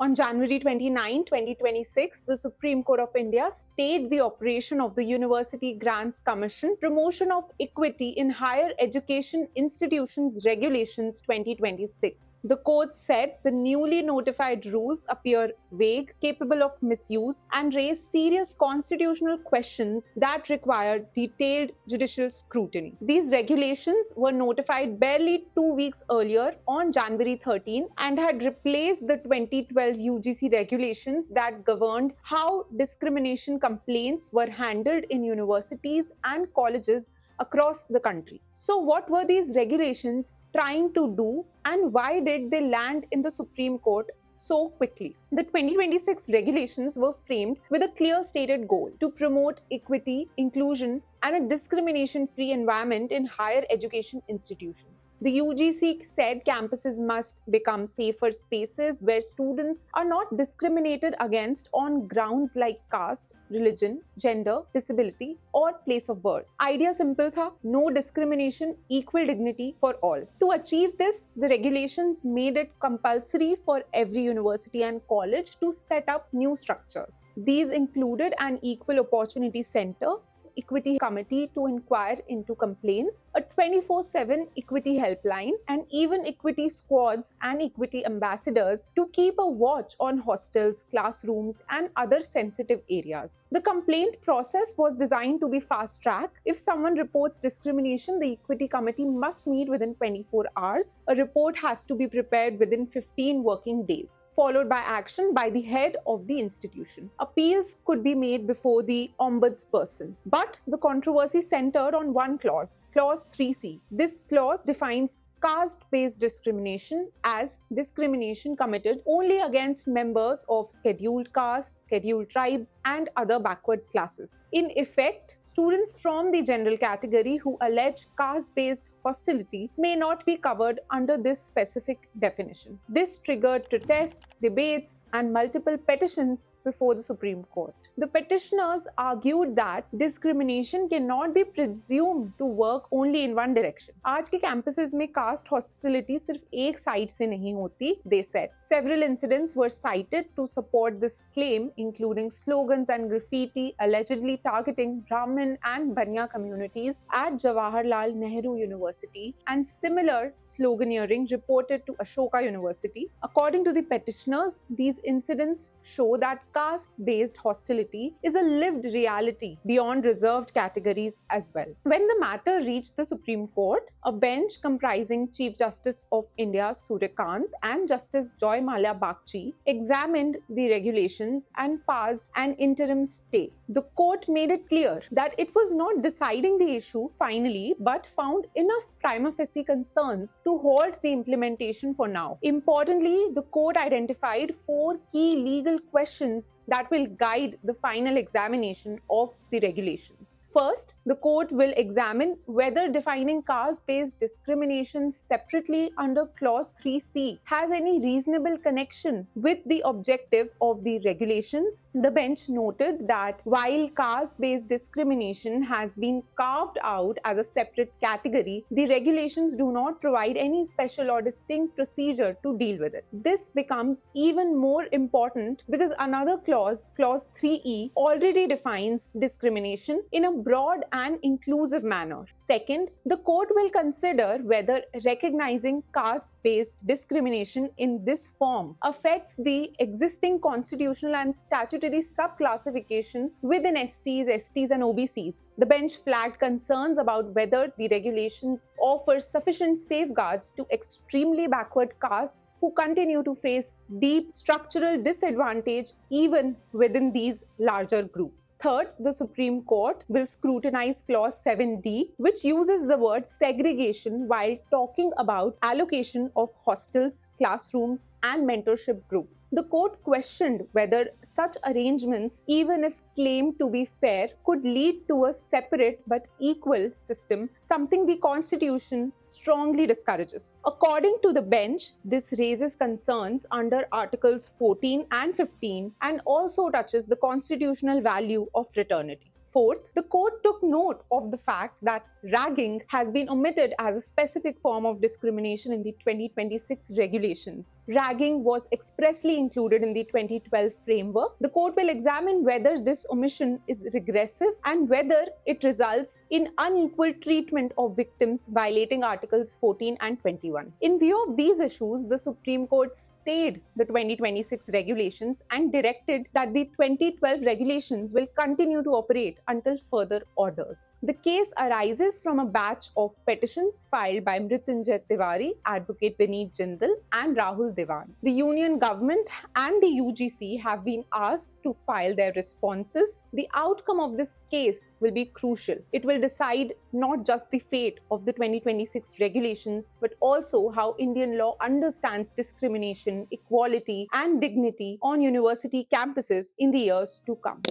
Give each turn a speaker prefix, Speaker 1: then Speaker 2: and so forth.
Speaker 1: On January 29, 2026, the Supreme Court of India stayed the operation of the University Grants Commission Promotion of Equity in Higher Education Institutions Regulations 2026. The court said the newly notified rules appear vague, capable of misuse, and raise serious constitutional questions that require detailed judicial scrutiny. These regulations were notified barely 2 weeks earlier on January 13 and had replaced the 2012 UGC regulations that governed how discrimination complaints were handled in universities and colleges across the country. So, what were these regulations trying to do, and why did they land in the Supreme Court so quickly? The 2026 regulations were framed with a clear stated goal to promote equity, inclusion, and a discrimination-free environment in higher education institutions. The UGC said campuses must become safer spaces where students are not discriminated against on grounds like caste, religion, gender, disability, or place of birth. Idea simple tha, no discrimination, equal dignity for all. To achieve this, the regulations made it compulsory for every university and college to set up new structures. These included an equal opportunity center, equity committee to inquire into complaints, a 24/7 equity helpline, and even equity squads and equity ambassadors to keep a watch on hostels, classrooms, and other sensitive areas. The complaint process was designed to be fast track. If someone reports discrimination, the equity committee must meet within 24 hours. A report has to be prepared within 15 working days, followed by action by the head of the institution. Appeals could be made before the ombudsperson. But the controversy centered on one clause, Clause 3C. This clause defines caste-based discrimination as discrimination committed only against members of scheduled caste, scheduled tribes, and other backward classes. In effect, students from the general category who allege caste-based hostility may not be covered under this specific definition. This triggered protests, debates, and multiple petitions before the Supreme Court. The petitioners argued that discrimination cannot be presumed to work only in one direction. आज के campuses में caste hostility सिर्फ एक side से नहीं होती, they said. Several incidents were cited to support this claim, including slogans and graffiti allegedly targeting Brahmin and Banya communities at Jawaharlal Nehru University, and similar sloganeering reported to Ashoka University. According to the petitioners, these incidents show that caste-based hostility is a lived reality beyond reserved categories as well. When the matter reached the Supreme Court, a bench comprising Chief Justice of India Suryakant and Justice Joy Malia Bagchi examined the regulations and passed an interim stay. The court made it clear that it was not deciding the issue finally, but found enough prima facie concerns to halt the implementation for now. Importantly, the court identified 4 key legal questions that will guide the final examination of the regulations. First, the court will examine whether defining caste-based discrimination separately under Clause 3C has any reasonable connection with the objective of the regulations. The bench noted that while caste-based discrimination has been carved out as a separate category, the regulations do not provide any special or distinct procedure to deal with it. This becomes even more important because another clause, Clause 3E, already defines discrimination in a broad and inclusive manner. Second, the court will consider whether recognizing caste-based discrimination in this form affects the existing constitutional and statutory subclassification within SCs, STs, and OBCs. The bench flagged concerns about whether the regulations offer sufficient safeguards to extremely backward castes who continue to face deep structural disadvantage even within these larger groups. Third, the Supreme Court will scrutinize Clause 7D, which uses the word segregation while talking about allocation of hostels, classrooms, and mentorship groups. The court questioned whether such arrangements, even if claimed to be fair, could lead to a separate but equal system, something the Constitution strongly discourages. According to the bench, this raises concerns under Articles 14 and 15 and also touches the constitutional value of fraternity. Fourth, the court took note of the fact that ragging has been omitted as a specific form of discrimination in the 2026 regulations. Ragging was expressly included in the 2012 framework. The court will examine whether this omission is regressive and whether it results in unequal treatment of victims violating Articles 14 and 21. In view of these issues, the Supreme Court stayed the 2026 regulations and directed that the 2012 regulations will continue to operate until further orders. The case arises from a batch of petitions filed by Mrityunjay Tiwari, Advocate Vineet Jindal, and Rahul Devan. The Union government and the UGC have been asked to file their responses. The outcome of this case will be crucial. It will decide not just the fate of the 2026 regulations, but also how Indian law understands discrimination, equality, and dignity on university campuses in the years to come.